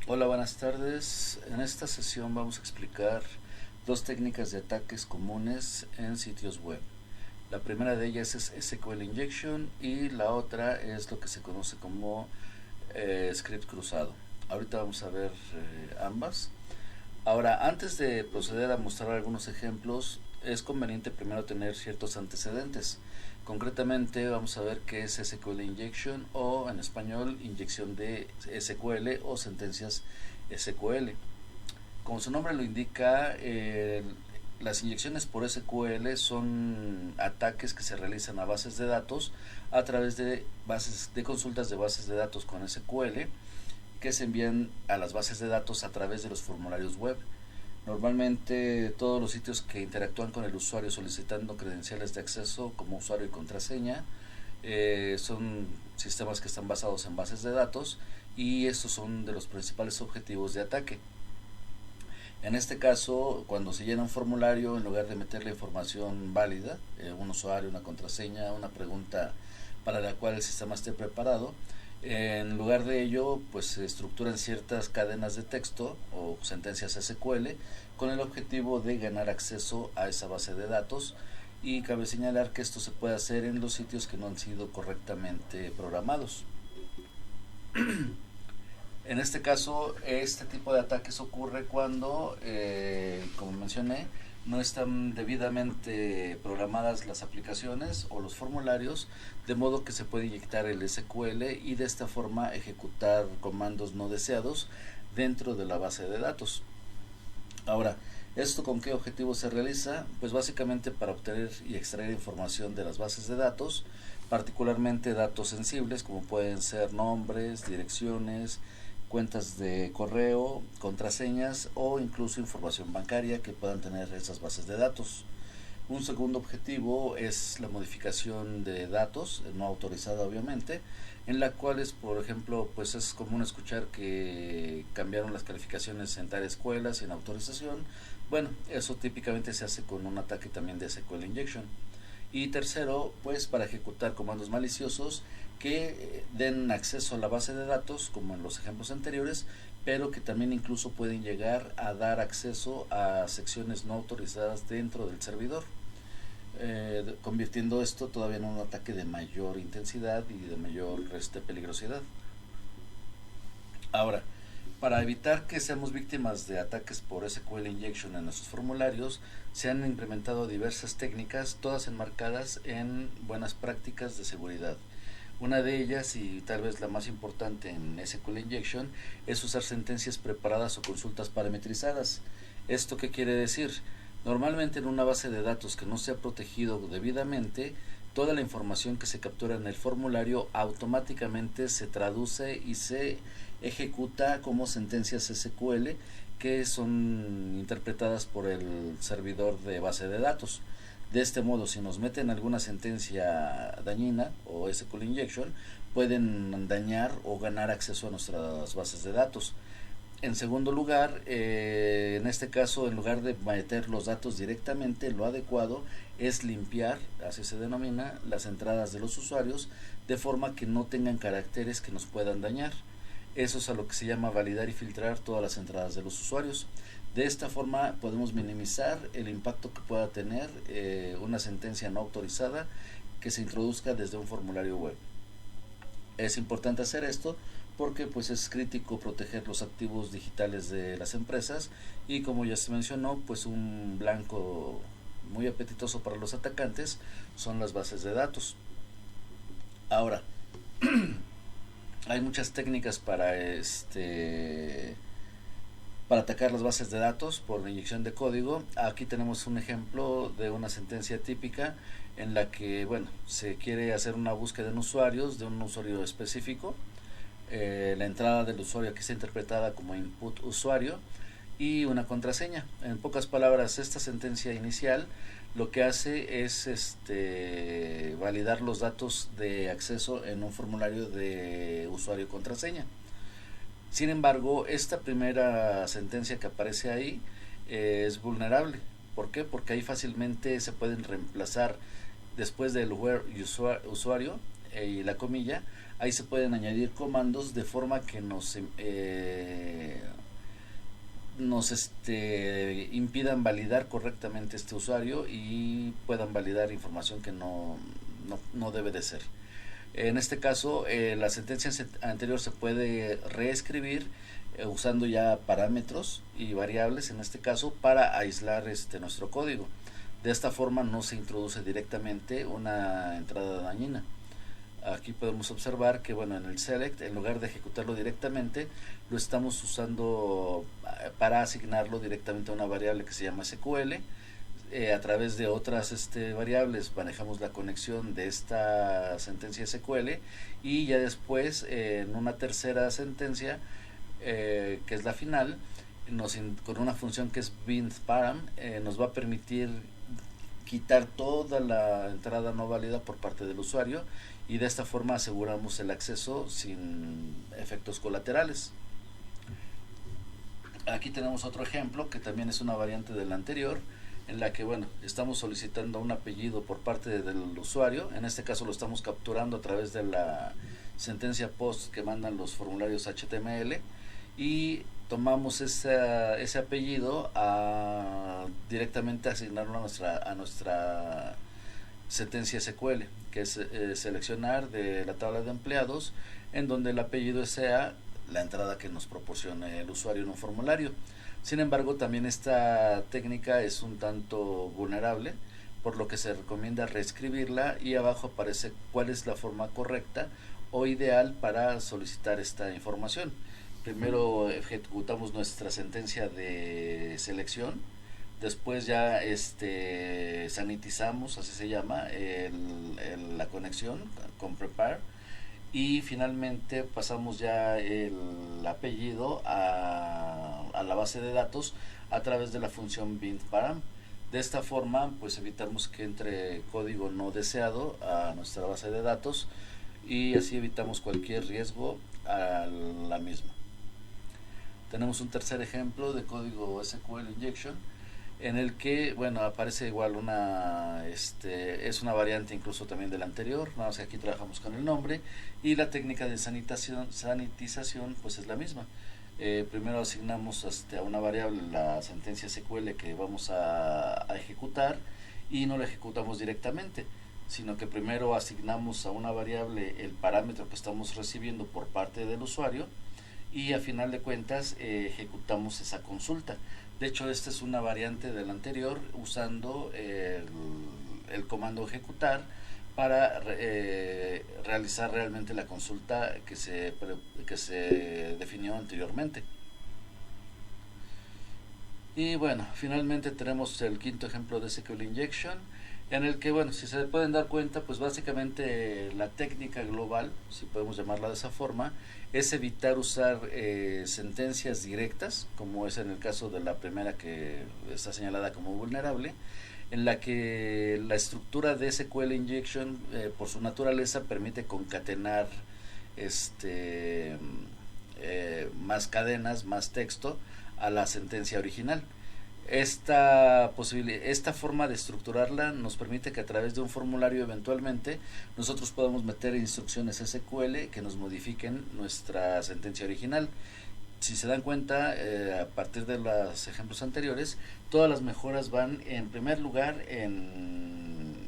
Hola, buenas tardes. En esta sesión vamos a explicar dos técnicas de ataques comunes en sitios web. La primera de ellas es SQL Injection y la otra es lo que se conoce como script cruzado. Ahorita vamos a ver ambas. Ahora, antes de proceder a mostrar algunos ejemplos, es conveniente primero tener ciertos antecedentes. Concretamente, vamos a ver qué es SQL Injection o en español, inyección de SQL o sentencias SQL. Como su nombre lo indica, las inyecciones por SQL son ataques que se realizan a bases de datos a través de bases de consultas de bases de datos con SQL que se envían a las bases de datos a través de los formularios web. Normalmente todos los sitios que interactúan con el usuario solicitando credenciales de acceso como usuario y contraseña son sistemas que están basados en bases de datos y estos son de los principales objetivos de ataque. En este caso, cuando se llena un formulario, en lugar de meter la información válida, un usuario, una contraseña, una pregunta para la cual el sistema esté preparado, en lugar de ello, pues se estructuran ciertas cadenas de texto o sentencias SQL con el objetivo de ganar acceso a esa base de datos y cabe señalar que esto se puede hacer en los sitios que no han sido correctamente programados. En este caso, este tipo de ataques ocurre cuando, como mencioné, no están debidamente programadas las aplicaciones o los formularios, de modo que se puede inyectar el SQL y de esta forma ejecutar comandos no deseados dentro de la base de datos. Ahora, ¿esto con qué objetivo se realiza? Pues básicamente para obtener y extraer información de las bases de datos, particularmente datos sensibles como pueden ser nombres, direcciones, cuentas de correo, contraseñas o incluso información bancaria que puedan tener esas bases de datos. Un segundo objetivo es la modificación de datos, no autorizada obviamente, en la cual es, por ejemplo, pues es común escuchar que cambiaron las calificaciones en tal escuela sin autorización. Bueno, eso típicamente se hace con un ataque también de SQL Injection. Y tercero, pues para ejecutar comandos maliciosos que den acceso a la base de datos, como en los ejemplos anteriores, pero que también incluso pueden llegar a dar acceso a secciones no autorizadas dentro del servidor, convirtiendo esto todavía en un ataque de mayor intensidad y de mayor peligrosidad. Ahora, para evitar que seamos víctimas de ataques por SQL Injection en nuestros formularios, se han implementado diversas técnicas, todas enmarcadas en buenas prácticas de seguridad. Una de ellas, y tal vez la más importante en SQL Injection, es usar sentencias preparadas o consultas parametrizadas. ¿Esto qué quiere decir? Normalmente en una base de datos que no se ha protegido debidamente, toda la información que se captura en el formulario automáticamente se traduce y se ejecuta como sentencias SQL que son interpretadas por el servidor de base de datos. De este modo, si nos meten alguna sentencia dañina o SQL injection, pueden dañar o ganar acceso a nuestras bases de datos. En segundo lugar, en este caso, en lugar de meter los datos directamente, lo adecuado es limpiar, así se denomina, las entradas de los usuarios, de forma que no tengan caracteres que nos puedan dañar. Eso es a lo que se llama validar y filtrar todas las entradas de los usuarios. De esta forma podemos minimizar el impacto que pueda tener una sentencia no autorizada que se introduzca desde un formulario web. Es importante hacer esto porque pues es crítico proteger los activos digitales de las empresas y como ya se mencionó, pues un blanco muy apetitoso para los atacantes son las bases de datos. Ahora, hay muchas técnicas para atacar las bases de datos por inyección de código. Aquí tenemos un ejemplo de una sentencia típica en la que, bueno, se quiere hacer una búsqueda en usuarios de un usuario específico. La entrada del usuario aquí está interpretada como input usuario y una contraseña. En pocas palabras, esta sentencia inicial lo que hace es validar los datos de acceso en un formulario de usuario y contraseña. Sin embargo, esta primera sentencia que aparece ahí es vulnerable. ¿Por qué? Porque ahí fácilmente se pueden reemplazar después del where usuario y la comilla, ahí se pueden añadir comandos de forma que nos impidan validar correctamente este usuario y puedan validar información que no debe de ser. En este caso, la sentencia anterior se puede reescribir usando ya parámetros y variables, en este caso, para aislar nuestro código. De esta forma no se introduce directamente una entrada dañina. Aquí podemos observar que en el select, en lugar de ejecutarlo directamente, lo estamos usando para asignarlo directamente a una variable que se llama SQL. A través de otras variables manejamos la conexión de esta sentencia SQL, y ya después en una tercera sentencia, que es la final, con una función que es bindParam, nos va a permitir quitar toda la entrada no válida por parte del usuario, y de esta forma aseguramos el acceso sin efectos colaterales. Aquí tenemos otro ejemplo que también es una variante del anterior, en la que estamos solicitando un apellido por parte del usuario. En este caso lo estamos capturando a través de la sentencia POST que mandan los formularios HTML, y tomamos ese apellido directamente asignarlo a nuestra sentencia SQL, que es seleccionar de la tabla de empleados, en donde el apellido sea la entrada que nos proporcione el usuario en un formulario. Sin embargo, también esta técnica es un tanto vulnerable, por lo que se recomienda reescribirla, y abajo aparece cuál es la forma correcta o ideal para solicitar esta información. Primero ejecutamos nuestra sentencia de selección, después ya sanitizamos, así se llama, la conexión con prepare, y finalmente pasamos ya el apellido a la base de datos a través de la función bindParam. De esta forma pues evitamos que entre código no deseado a nuestra base de datos, y así evitamos cualquier riesgo a la misma. Tenemos un tercer ejemplo de código SQL injection, en el que aparece igual es una variante incluso también del anterior, nada más que aquí trabajamos con el nombre, y la técnica de sanitización pues es la misma. Primero asignamos a una variable la sentencia SQL que vamos a ejecutar, y no la ejecutamos directamente, sino que primero asignamos a una variable el parámetro que estamos recibiendo por parte del usuario, y a final de cuentas ejecutamos esa consulta. De hecho, esta es una variante del anterior, usando el comando ejecutar para realizar realmente la consulta que se definió anteriormente. Y finalmente tenemos el quinto ejemplo de SQL injection, en el que si se pueden dar cuenta, pues básicamente la técnica global, si podemos llamarla de esa forma, es evitar usar sentencias directas, como es en el caso de la primera que está señalada como vulnerable, en la que la estructura de SQL injection por su naturaleza permite concatenar más cadenas, más texto a la sentencia original. Esta forma de estructurarla nos permite que a través de un formulario eventualmente nosotros podamos meter instrucciones SQL que nos modifiquen nuestra sentencia original. Si se dan cuenta, a partir de los ejemplos anteriores, todas las mejoras van en primer lugar en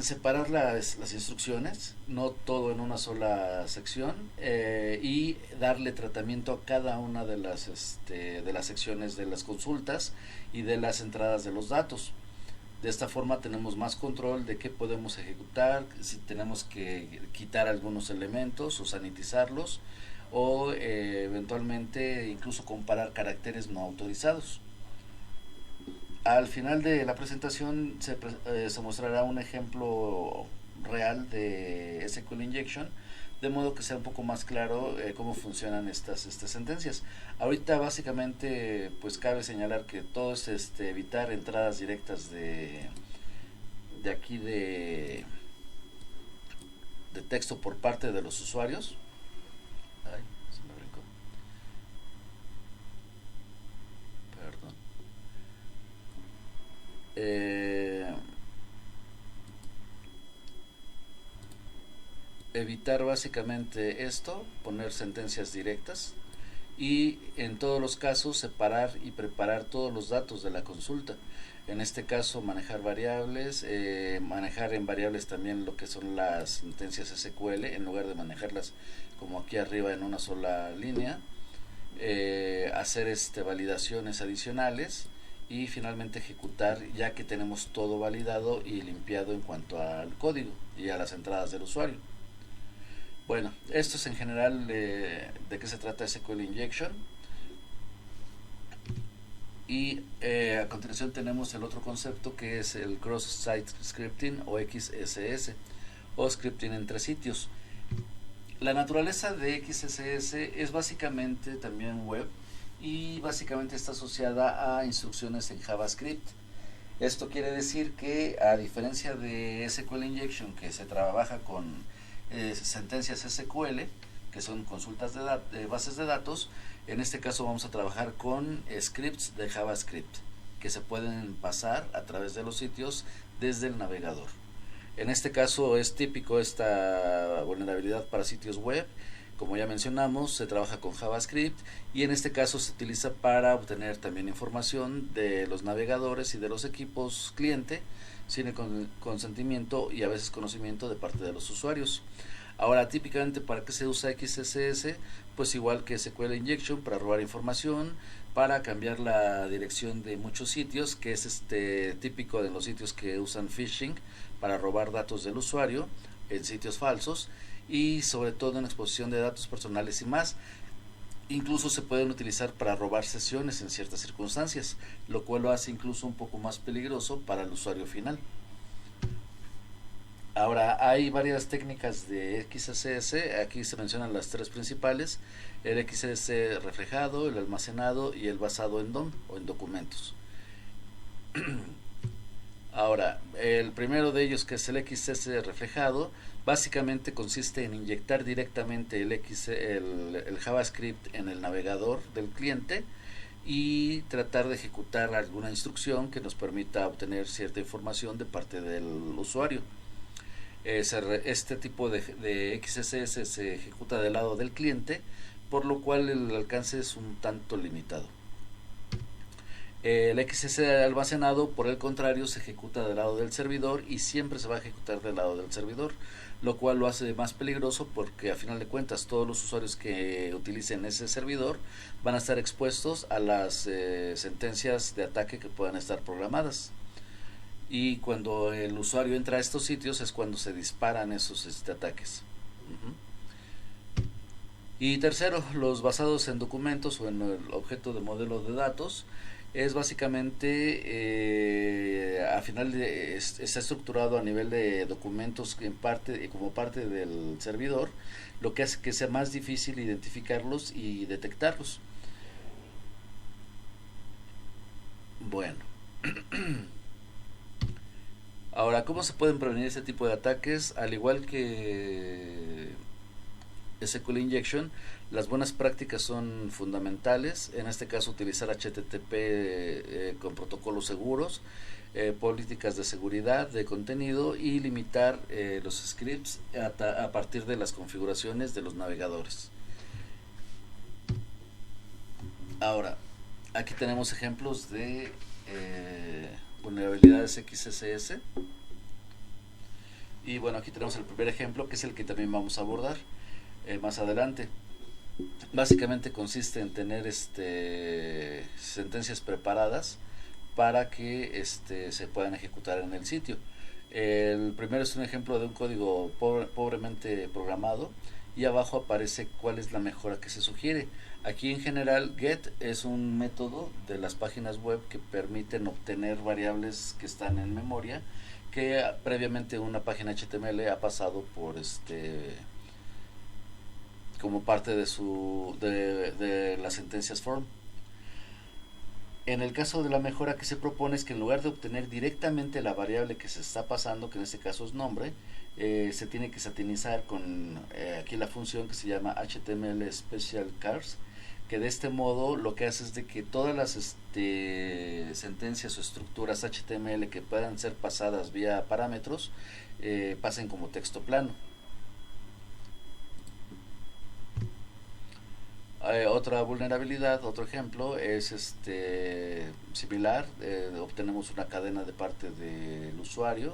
separar las instrucciones, no todo en una sola sección, y darle tratamiento a cada una de las secciones de las consultas y de las entradas de los datos. De esta forma tenemos más control de qué podemos ejecutar, si tenemos que quitar algunos elementos o sanitizarlos, o eventualmente incluso comparar caracteres no autorizados. Al final de la presentación se mostrará un ejemplo real de SQL injection, de modo que sea un poco más claro cómo funcionan estas sentencias. Ahorita básicamente pues cabe señalar que todo es evitar entradas directas de aquí de texto por parte de los usuarios. Ay, se me brincó. Perdón. evitar básicamente esto, poner sentencias directas y en todos los casos separar y preparar todos los datos de la consulta. En este caso manejar variables, manejar en variables también lo que son las sentencias SQL en lugar de manejarlas como aquí arriba en una sola línea, hacer validaciones adicionales y finalmente ejecutar ya que tenemos todo validado y limpiado en cuanto al código y a las entradas del usuario. Bueno, esto es en general de qué se trata SQL Injection. Y a continuación tenemos el otro concepto que es el Cross-Site Scripting o XSS o Scripting entre sitios. La naturaleza de XSS es básicamente también web y básicamente está asociada a instrucciones en JavaScript. Esto quiere decir que a diferencia de SQL Injection que se trabaja con sentencias SQL, que son consultas de bases de datos, en este caso vamos a trabajar con scripts de JavaScript que se pueden pasar a través de los sitios desde el navegador. En este caso es típico esta vulnerabilidad para sitios web. Como ya mencionamos, se trabaja con JavaScript y en este caso se utiliza para obtener también información de los navegadores y de los equipos cliente sin el consentimiento y a veces conocimiento de parte de los usuarios. Ahora, típicamente, ¿para qué se usa XSS? Pues igual que SQL Injection, para robar información, para cambiar la dirección de muchos sitios, que es típico de los sitios que usan phishing, para robar datos del usuario en sitios falsos y sobre todo en exposición de datos personales y más. Incluso se pueden utilizar para robar sesiones en ciertas circunstancias, lo cual lo hace incluso un poco más peligroso para el usuario final. Ahora, hay varias técnicas de XSS, aquí se mencionan las tres principales: el XSS reflejado, el almacenado y el basado en DOM o en documentos. Ahora, el primero de ellos, que es el XSS reflejado, básicamente consiste en inyectar directamente el JavaScript en el navegador del cliente y tratar de ejecutar alguna instrucción que nos permita obtener cierta información de parte del usuario. Este tipo de XSS se ejecuta del lado del cliente, por lo cual el alcance es un tanto limitado. El XSS almacenado, por el contrario, se ejecuta del lado del servidor y siempre se va a ejecutar del lado del servidor, lo cual lo hace más peligroso porque a final de cuentas todos los usuarios que utilicen ese servidor van a estar expuestos a las sentencias de ataque que puedan estar programadas. Y cuando el usuario entra a estos sitios es cuando se disparan esos ataques. Y tercero, los basados en documentos o en el objeto de modelo de datos, es básicamente está estructurado a nivel de documentos como parte del servidor, lo que hace que sea más difícil identificarlos y detectarlos. Bueno. Ahora, ¿cómo se pueden prevenir este tipo de ataques? Al igual que SQL Injection, las buenas prácticas son fundamentales. En este caso, utilizar HTTP con protocolos seguros, políticas de seguridad de contenido y limitar los scripts a partir de las configuraciones de los navegadores. Ahora, aquí tenemos ejemplos de vulnerabilidades XSS. Y bueno, aquí tenemos el primer ejemplo, que es el que también vamos a abordar más adelante. Básicamente consiste en tener sentencias preparadas para que se puedan ejecutar en el sitio. El primero es un ejemplo de un código pobremente programado y abajo aparece cuál es la mejora que se sugiere. Aquí en general get es un método de las páginas web que permiten obtener variables que están en memoria que previamente una página HTML ha pasado por como parte de las sentencias form. En el caso de la mejora que se propone es que en lugar de obtener directamente la variable que se está pasando, que en este caso es nombre, se tiene que satinizar con aquí la función que se llama HTML Special Chars, que de este modo lo que hace es de que todas las sentencias o estructuras HTML que puedan ser pasadas vía parámetros pasen como texto plano. Otra vulnerabilidad, otro ejemplo es similar, obtenemos una cadena de parte del usuario,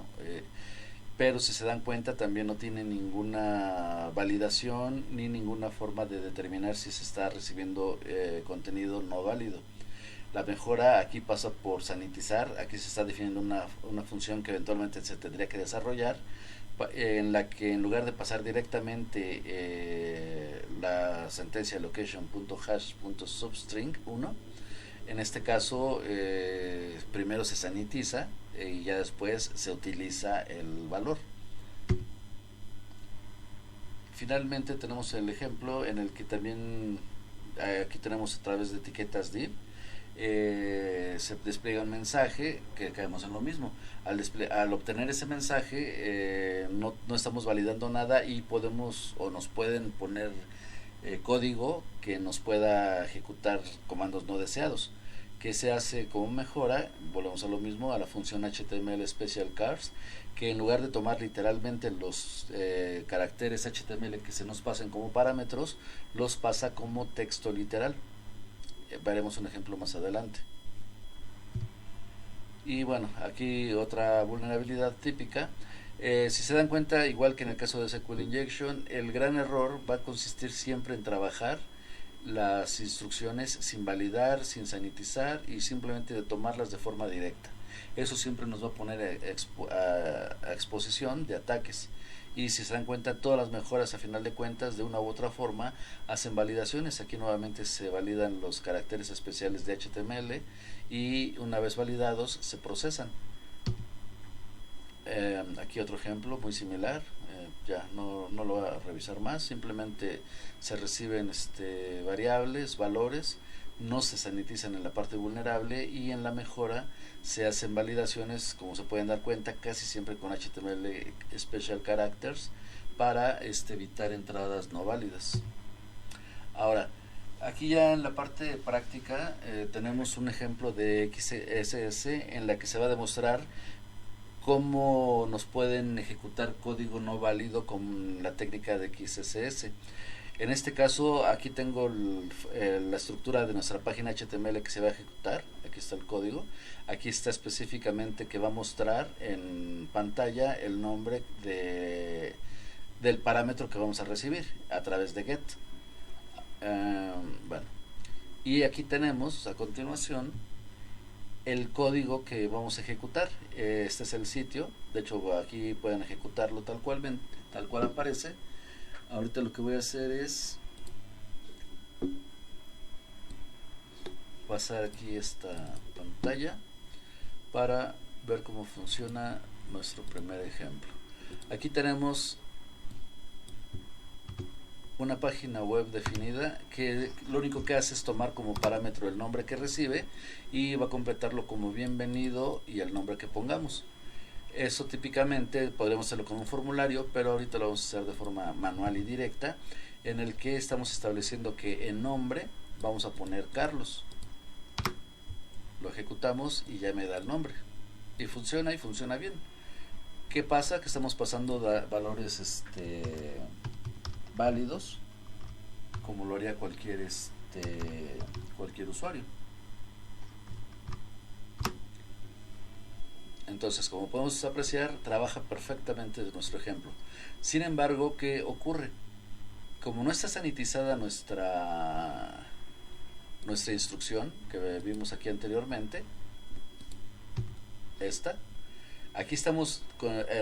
pero si se dan cuenta también no tiene ninguna validación ni ninguna forma de determinar si se está recibiendo contenido no válido. La mejora aquí pasa por sanitizar, aquí se está definiendo una función que eventualmente se tendría que desarrollar, en la que en lugar de pasar directamente la sentencia location.hash.substring 1, en este caso primero se sanitiza y ya después se utiliza el valor. Finalmente tenemos el ejemplo en el que también aquí tenemos a través de etiquetas div se despliega un mensaje que caemos en lo mismo. Al obtener ese mensaje no estamos validando nada y podemos o nos pueden poner código que nos pueda ejecutar comandos no deseados. Que se hace como mejora, volvemos a lo mismo, a la función HTML Special Chars, que en lugar de tomar literalmente los caracteres HTML que se nos pasen como parámetros, los pasa como texto literal. Veremos un ejemplo más adelante. Y bueno, aquí otra vulnerabilidad típica. Si se dan cuenta, igual que en el caso de SQL Injection, el gran error va a consistir siempre en trabajar las instrucciones sin validar, sin sanitizar y simplemente de tomarlas de forma directa. Eso siempre nos va a poner a exposición de ataques. Y si se dan cuenta, todas las mejoras a final de cuentas de una u otra forma hacen validaciones. Aquí nuevamente se validan los caracteres especiales de HTML y una vez validados se procesan. Aquí otro ejemplo muy similar, ya no lo voy a revisar más, simplemente se reciben variables, valores, no se sanitizan en la parte vulnerable y en la mejora se hacen validaciones, como se pueden dar cuenta, casi siempre con HTML Special Characters para evitar entradas no válidas. Ahora, aquí ya en la parte práctica tenemos un ejemplo de XSS en la que se va a demostrar cómo nos pueden ejecutar código no válido con la técnica de XSS. En este caso, aquí tengo la estructura de nuestra página HTML que se va a ejecutar. Aquí está el código. Aquí está específicamente que va a mostrar en pantalla el nombre del parámetro que vamos a recibir a través de get. Bueno, y aquí tenemos a continuación el código que vamos a ejecutar. Este es el sitio, de hecho aquí pueden ejecutarlo tal cual aparece. Ahorita lo que voy a hacer es pasar aquí esta pantalla para ver cómo funciona nuestro primer ejemplo. Aquí tenemos una página web definida que lo único que hace es tomar como parámetro el nombre que recibe y va a completarlo como bienvenido y el nombre que pongamos. Eso típicamente podríamos hacerlo con un formulario, pero ahorita lo vamos a hacer de forma manual y directa, en el que estamos estableciendo que en nombre vamos a poner Carlos. Lo ejecutamos y ya me da el nombre y funciona bien. ¿Qué pasa? Que estamos pasando valores válidos, como lo haría cualquier usuario. Entonces, como podemos apreciar, trabaja perfectamente de nuestro ejemplo. Sin embargo, ¿qué ocurre? Como no está sanitizada nuestra instrucción que vimos aquí anteriormente, aquí estamos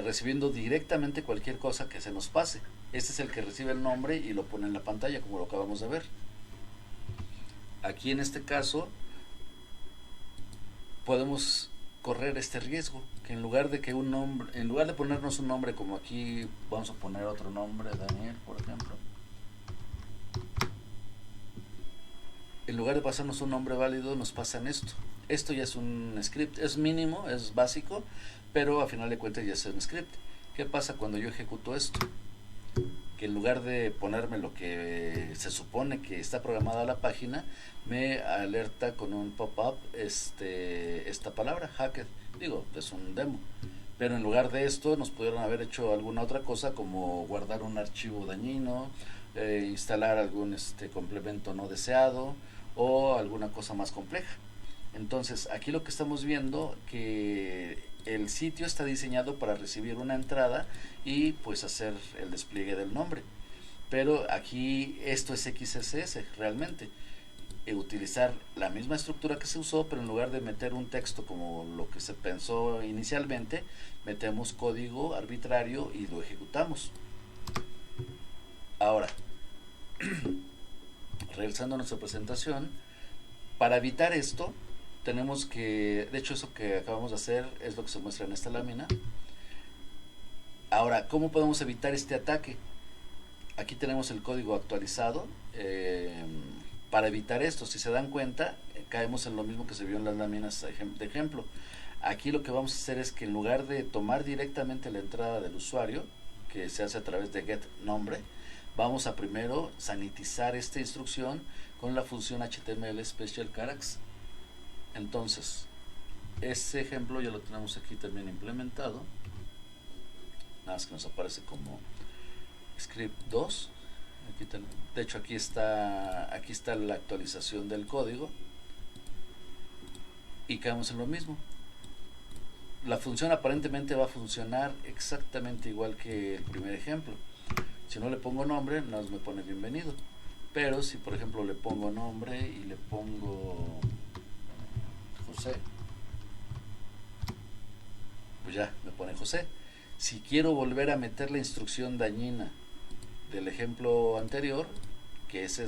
recibiendo directamente cualquier cosa que se nos pase. Este es el que recibe el nombre y lo pone en la pantalla, como lo acabamos de ver. Aquí en este caso podemos correr este riesgo, que en lugar de ponernos un nombre como aquí, vamos a poner otro nombre, Daniel, por ejemplo. En lugar de pasarnos un nombre válido, nos pasan esto. Esto ya es un script, es mínimo, es básico, pero a final de cuentas ya es un script. ¿Qué pasa cuando yo ejecuto esto? que en lugar de ponerme lo que se supone que está programada la página, me alerta con un pop-up esta palabra, hacked. Digo, es un demo. Pero en lugar de esto nos pudieron haber hecho alguna otra cosa como guardar un archivo dañino, instalar algún complemento no deseado o alguna cosa más compleja. Entonces aquí lo que estamos viendo que el sitio está diseñado para recibir una entrada y pues hacer el despliegue del nombre. Pero aquí esto es XSS realmente. Utilizar la misma estructura que se usó, pero en lugar de meter un texto como lo que se pensó inicialmente, metemos código arbitrario y lo ejecutamos. Ahora, regresando a nuestra presentación, para evitar esto, tenemos que, de hecho eso que acabamos de hacer es lo que se muestra en esta lámina. Ahora, ¿cómo podemos evitar este ataque? Aquí tenemos el código actualizado. Para evitar esto, si se dan cuenta, caemos en lo mismo que se vio en las láminas de ejemplo. Aquí lo que vamos a hacer es que en lugar de tomar directamente la entrada del usuario, que se hace a través de get nombre, vamos a primero sanitizar esta instrucción con la función HTML Special Characters. Entonces, ese ejemplo ya lo tenemos aquí también implementado. Nada más que nos aparece como script 2. De hecho aquí está la actualización del código y caemos en lo mismo. La función aparentemente va a funcionar exactamente igual que el primer ejemplo. Si no le pongo nombre, nada más me pone bienvenido. Pero si por ejemplo le pongo nombre y le pongo José, pues ya me pone José. Si quiero volver a meter la instrucción dañina del ejemplo anterior, que es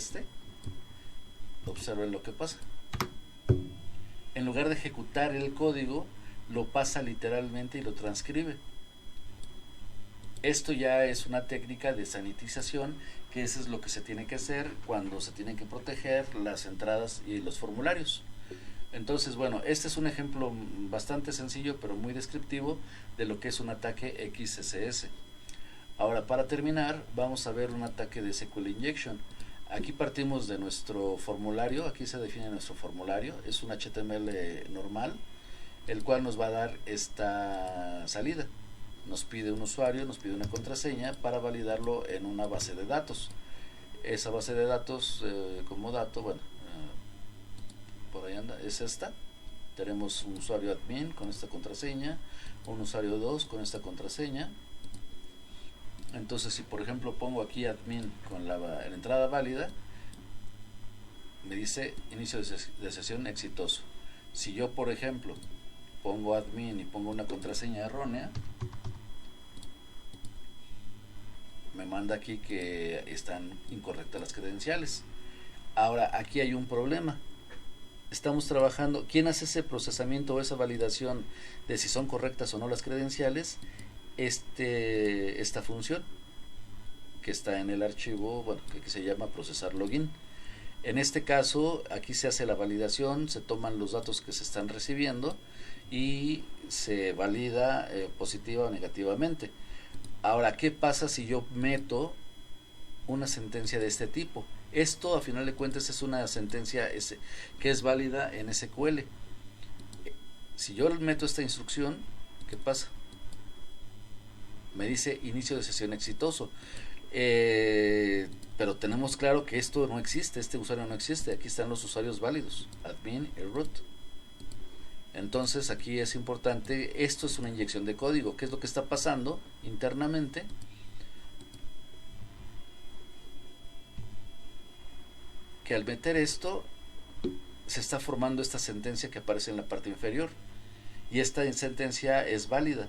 observen lo que pasa. En lugar de ejecutar el código, lo pasa literalmente y lo transcribe. Esto ya es una técnica de sanitización, que eso es lo que se tiene que hacer cuando se tienen que proteger las entradas y los formularios. Entonces, bueno, este es un ejemplo bastante sencillo, pero muy descriptivo de lo que es un ataque XSS. Ahora, para terminar, vamos a ver un ataque de SQL Injection. Aquí partimos de nuestro formulario, aquí se define nuestro formulario, es un HTML normal, el cual nos va a dar esta salida. Nos pide un usuario, nos pide una contraseña para validarlo en una base de datos. Esa base de datos, como dato, bueno, por ahí anda, es esta. Tenemos un usuario admin con esta contraseña, un usuario 2 con esta contraseña. Entonces si por ejemplo pongo aquí admin con la entrada válida, me dice inicio de sesión exitoso. Si yo por ejemplo pongo admin y pongo una contraseña errónea, me manda aquí que están incorrectas las credenciales. Ahora aquí hay un problema. Estamos trabajando, ¿quién hace ese procesamiento o esa validación de si son correctas o no las credenciales? Esta función que está en el archivo, bueno, que se llama procesar login. En este caso, aquí se hace la validación, se toman los datos que se están recibiendo y se valida positiva o negativamente. Ahora, ¿qué pasa si yo meto una sentencia de este tipo? Esto, a final de cuentas, es una sentencia que es válida en SQL. Si yo meto esta instrucción, ¿qué pasa? Me dice inicio de sesión exitoso. Pero tenemos claro que esto no existe, este usuario no existe. Aquí están los usuarios válidos, admin y root. Entonces aquí es importante, esto es una inyección de código. ¿Qué es lo que está pasando internamente? Que al meter esto se está formando esta sentencia que aparece en la parte inferior y esta sentencia es válida.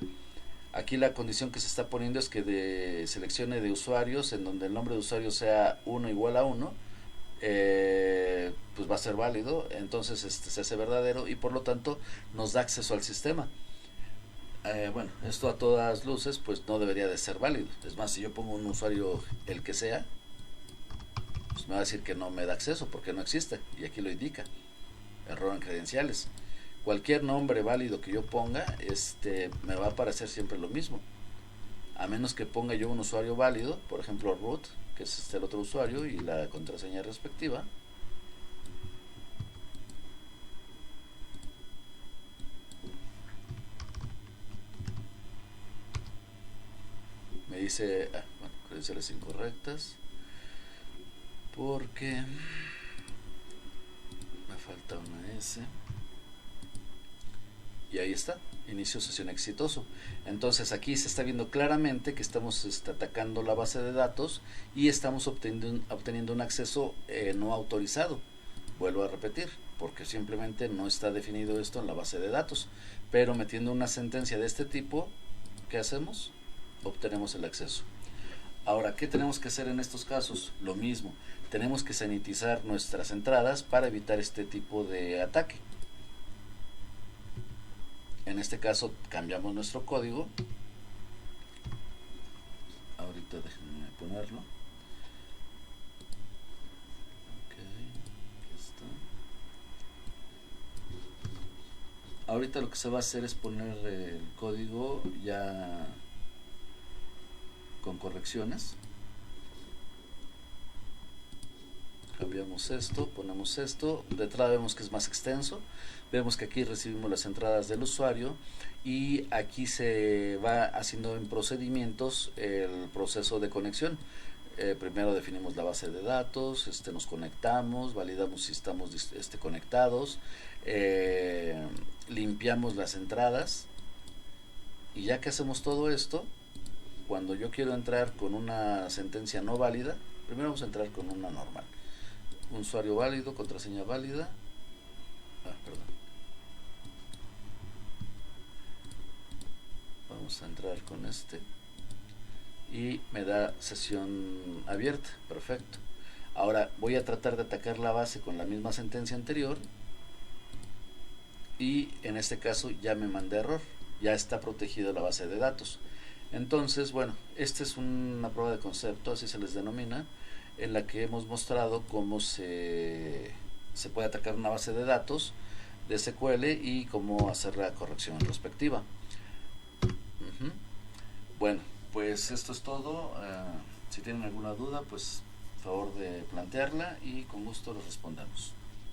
Aquí la condición que se está poniendo es que seleccione de usuarios en donde el nombre de usuario sea 1 igual a 1, pues va a ser válido, entonces se hace verdadero y por lo tanto nos da acceso al sistema. Bueno, esto a todas luces pues no debería de ser válido. Es más, si yo pongo un usuario el que sea, pues me va a decir que no me da acceso porque no existe, y aquí lo indica, error en credenciales. Cualquier nombre válido que yo ponga, me va a aparecer siempre lo mismo. a menos que ponga yo un usuario válido, por ejemplo root, que es el otro usuario y la contraseña respectiva. Me dice, bueno, credenciales incorrectas, porque me falta una S. Y ahí está, inicio sesión exitoso. Entonces aquí se está viendo claramente que estamos atacando la base de datos y estamos obteniendo un acceso no autorizado. Vuelvo a repetir, porque simplemente no está definido esto en la base de datos. Pero metiendo una sentencia de este tipo, ¿qué hacemos? Obtenemos el acceso. Ahora, ¿qué tenemos que hacer en estos casos? Lo mismo, tenemos que sanitizar nuestras entradas para evitar este tipo de ataque. En este caso cambiamos nuestro código. Ahorita déjenme ponerlo. Ok, aquí está. Ahorita lo que se va a hacer es poner el código ya con correcciones. Cambiamos esto, ponemos esto, detrás vemos que es más extenso, vemos que aquí recibimos las entradas del usuario y aquí se va haciendo en procedimientos el proceso de conexión. Primero definimos la base de datos, nos conectamos, validamos si estamos conectados, limpiamos las entradas y ya que hacemos todo esto, cuando yo quiero entrar con una sentencia no válida, primero vamos a entrar con una normal. Usuario válido, contraseña válida. Perdón. Vamos a entrar con este. Y me da sesión abierta. Perfecto. Ahora voy a tratar de atacar la base con la misma sentencia anterior. Y en este caso ya me mandé error. Ya está protegida la base de datos. Entonces, bueno, esta es una prueba de concepto, así se les denomina, en la que hemos mostrado cómo se puede atacar una base de datos de SQL y cómo hacer la corrección respectiva. Bueno, pues esto es todo. Si tienen alguna duda, pues favor de plantearla y con gusto les respondemos.